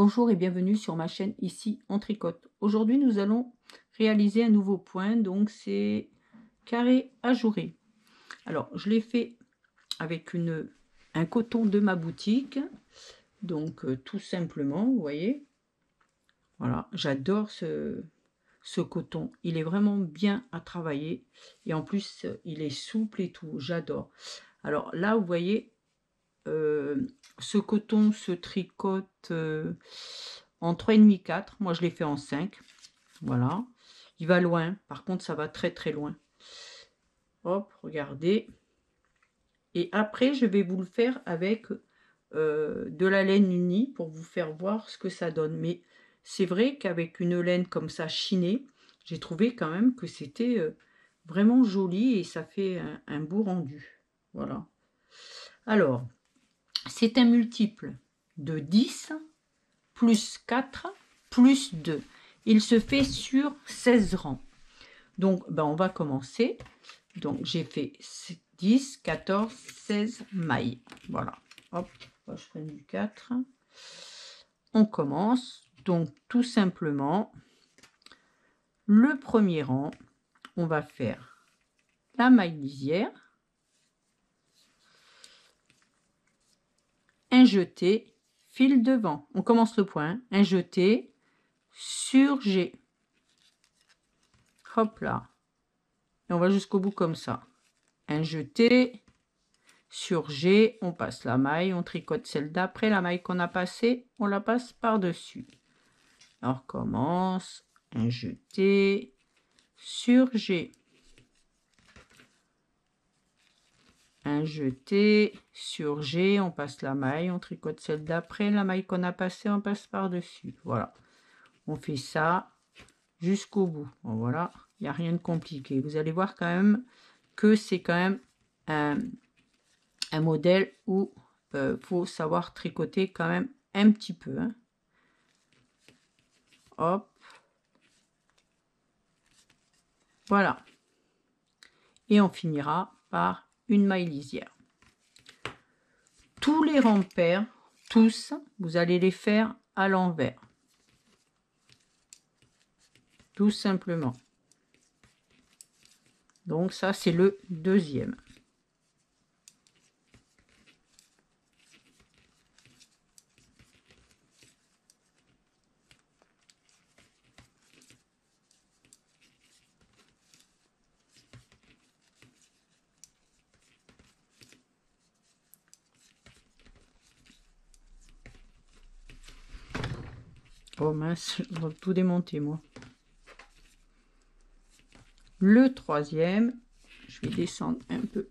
Bonjour et bienvenue sur ma chaîne Ici on tricote. Aujourd'hui nous allons réaliser un nouveau point, donc c'est carré ajouré. Alors je l'ai fait avec un coton de ma boutique, donc tout simplement, vous voyez, voilà, j'adore ce coton, il est vraiment bien à travailler et en plus il est souple et tout, j'adore. Alors là vous voyez, ce coton se tricote en 3,5 4. Moi je l'ai fait en 5. Voilà, il va loin, par contre ça va très très loin. Hop, regardez. Et après je vais vous le faire avec de la laine unie pour vous faire voir ce que ça donne. Mais c'est vrai qu'avec une laine comme ça chinée, j'ai trouvé quand même que c'était vraiment joli et ça fait un beau rendu. Voilà. Alors c'est un multiple de 10 plus 4 plus 2. Il se fait sur 16 rangs. Donc, on va commencer. Donc, j'ai fait 10, 14, 16 mailles. Voilà. Hop, je ferai du 4. On commence. Donc, tout simplement, le premier rang, on va faire la maille lisière, un jeté, fil devant. On commence le point, un jeté sur G. Hop là. Et on va jusqu'au bout comme ça. Un jeté sur G, on passe la maille, on tricote celle d'après, la maille qu'on a passée, on la passe par-dessus. On recommence, un jeté sur G. Un jeté sur G, on passe la maille, on tricote celle d'après, la maille qu'on a passée, on passe par-dessus. Voilà. On fait ça jusqu'au bout. Bon, voilà, il n'y a rien de compliqué. Vous allez voir quand même que c'est quand même un modèle où faut savoir tricoter quand même un petit peu. Hein. Hop. Voilà. Et on finira par une maille lisière. Tous les rangs pairs, tous, vous allez les faire à l'envers. Tout simplement. Donc ça, c'est le deuxième. Oh mince, je dois tout démonter moi. Le troisième, je vais descendre un peu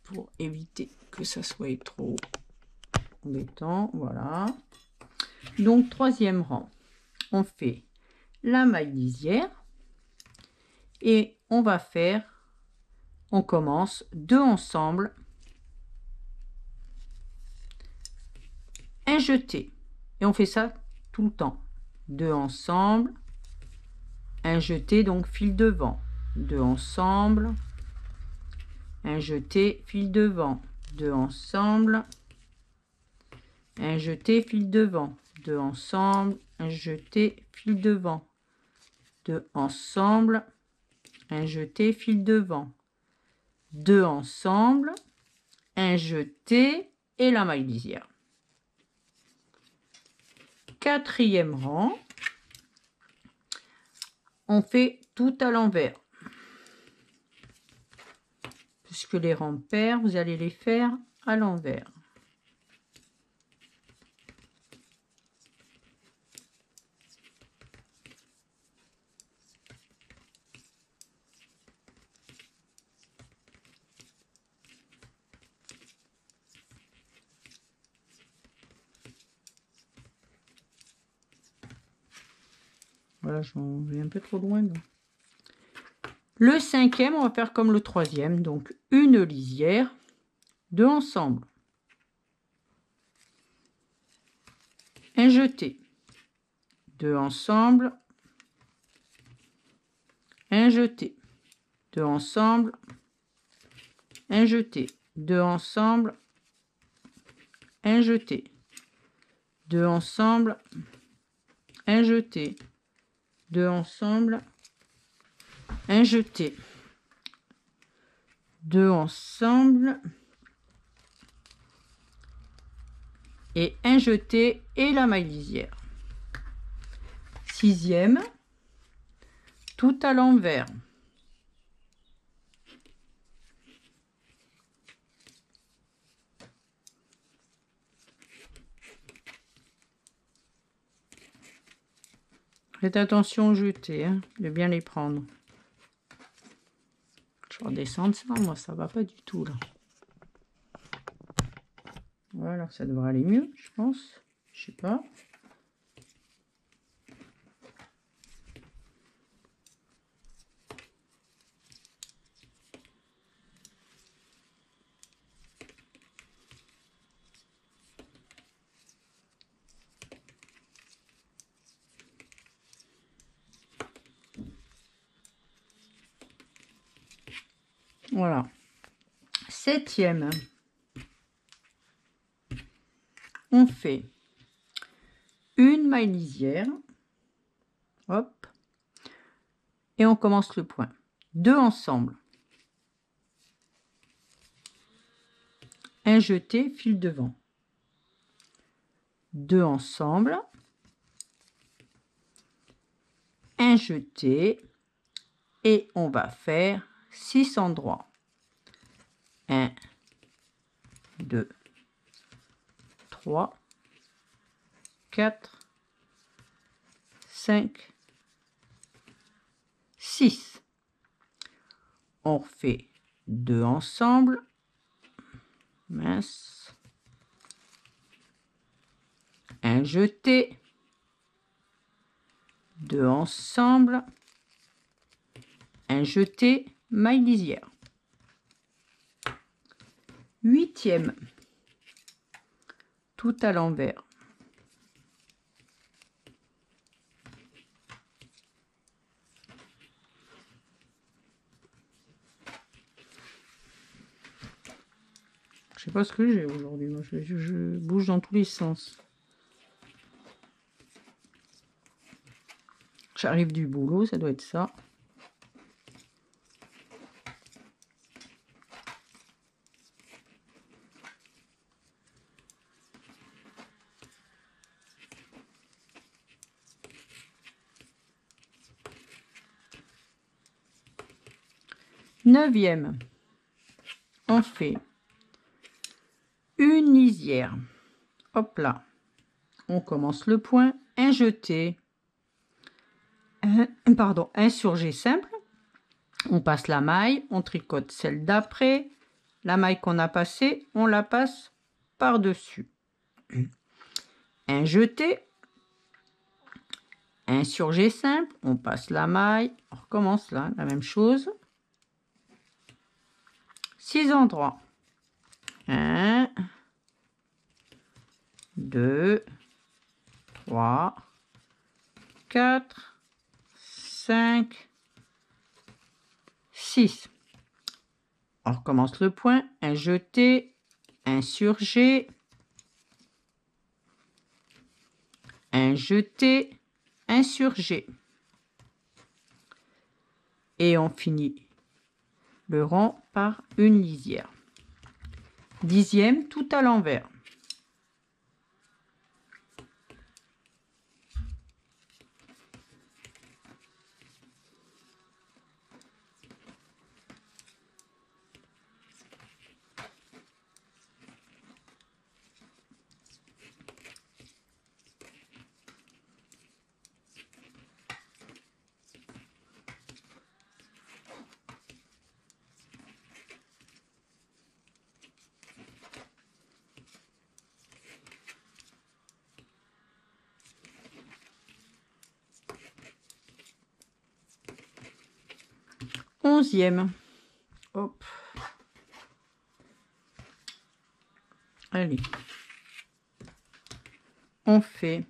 pour éviter que ça soit trop embêtant. Voilà. Donc troisième rang, on fait la maille lisière et on va faire, on commence deux ensemble, un jeté et on fait ça tout le temps. Deux ensemble, un jeté, donc fil devant, deux ensemble, un jeté, fil devant, deux ensemble, un jeté, fil devant, deux ensemble, un jeté, fil devant, deux ensemble, un jeté, fil devant, deux ensemble, un jeté et la maille lisière. Quatrième rang, on fait tout à l'envers. Puisque les rangs pairs, vous allez les faire à l'envers. Voilà, j'en vais un peu trop loin. Donc. Le cinquième, on va faire comme le troisième. Donc, une lisière, deux ensemble. Un jeté. Deux ensemble. Un jeté. Deux ensemble. Un jeté. Deux ensemble. Un jeté. 2 ensemble, un jeté, 2 ensemble, un jeté, 2 ensemble et un jeté et la maille lisière. 6e, tout à l'envers. Faites attention aux jetés, hein, de bien les prendre. Je vais redescendre ça, moi ça va pas du tout là. Voilà, ça devrait aller mieux, je pense. Je sais pas. Voilà. 7e. On fait une maille lisière. Hop. Et on commence le point. 2 ensemble. Un jeté, fil devant. 2 ensemble. Un jeté. Et on va faire 6 endroits. 1, 2, 3, 4, 5, 6. On refait 2 ensemble. Mince. Un jeté. 2 ensemble. Un jeté, maille lisière. 8e, tout à l'envers. Je sais pas ce que j'ai aujourd'hui, moi je bouge dans tous les sens. J'arrive du boulot, ça doit être ça. Neuvième, on fait une lisière. Hop là, on commence le point, un jeté, un surjet simple. On passe la maille, on tricote celle d'après. La maille qu'on a passée, on la passe par-dessus. Un jeté, un surjet simple, on passe la maille, on recommence là, la même chose. 6 endroits. 1, 2, 3, 4, 5, 6. On recommence le point, un jeté, un surjet, un jeté, un surjet. Et on finit le rang par une lisière. 10e, tout à l'envers. Onzième. Hop. Allez. On fait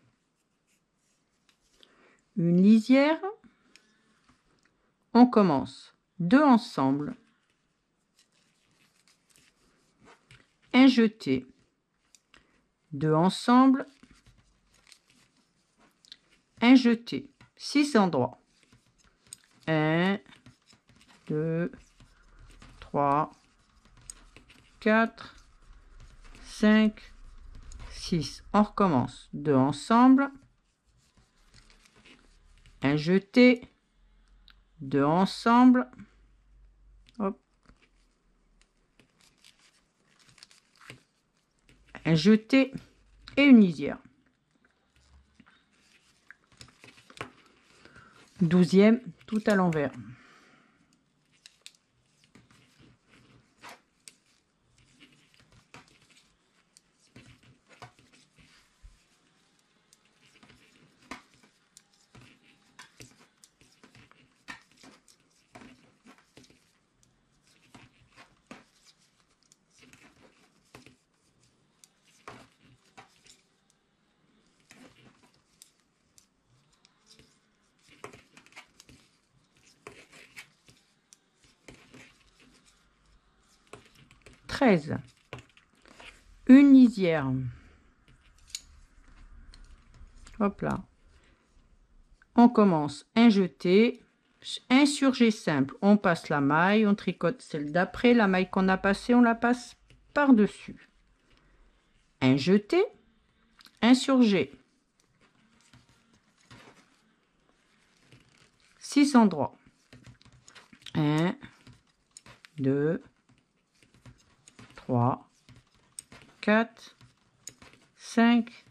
une lisière. On commence 2 ensemble. Un jeté. 2 ensemble. un jeté, 6 endroits. 1, 2, 3, 4, 5, 6. On recommence. 2 ensemble. Un jeté. 2 ensemble. Hop. Un jeté et une lisière. 12e, tout à l'envers. Une lisière. Hop là. On commence un jeté, un surjet simple. On passe la maille, on tricote celle d'après. La maille qu'on a passée, on la passe par-dessus. Un jeté, un surjet. 6 endroits. 1, 2, 3, 4, 5,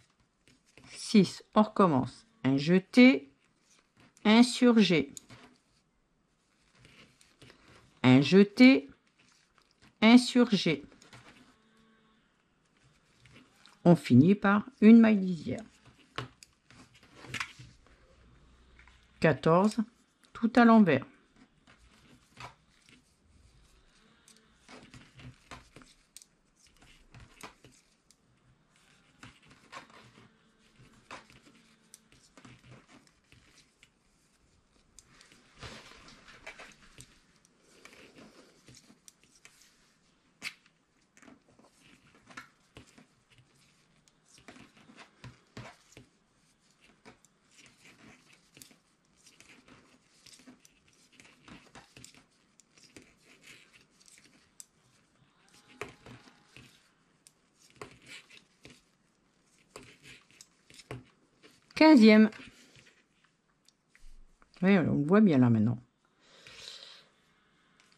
6. On recommence. Un jeté, un surjet. Un jeté, un surjet. On finit par une maille lisière. 14, tout à l'envers. Quinzième. Oui, on le voit bien là maintenant.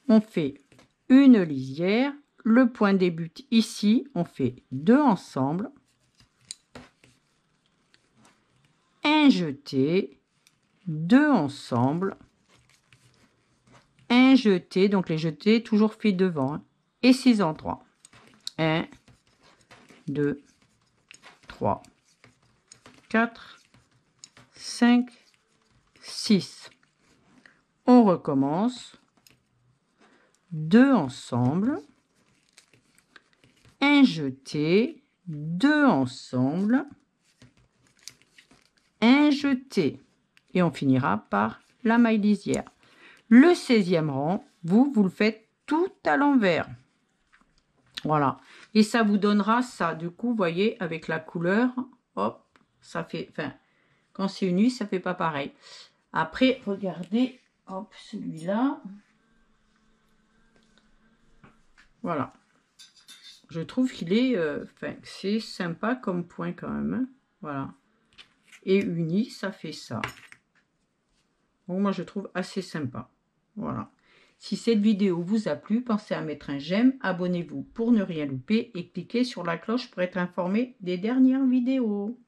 On fait une lisière. Le point débute ici. On fait 2 ensemble. Un jeté. 2 ensemble. Un jeté. Donc les jetés toujours fait devant. Hein, et 6 endroits. 1, 2, 3, 4, 5, 6. On recommence. 2 ensemble. Un jeté. 2 ensemble. Un jeté. Et on finira par la maille lisière. Le 16e rang, vous le faites tout à l'envers. Voilà. Et ça vous donnera ça. Du coup, vous voyez, avec la couleur, hop, ça fait... Enfin, quand c'est uni, ça fait pas pareil. Après, regardez, hop, celui-là. Voilà. Je trouve qu'il est... Enfin, c'est sympa comme point quand même. Hein. Voilà. Et uni, ça fait ça. Bon, moi, je trouve assez sympa. Voilà. Si cette vidéo vous a plu, pensez à mettre un j'aime, abonnez-vous pour ne rien louper et cliquez sur la cloche pour être informé des dernières vidéos.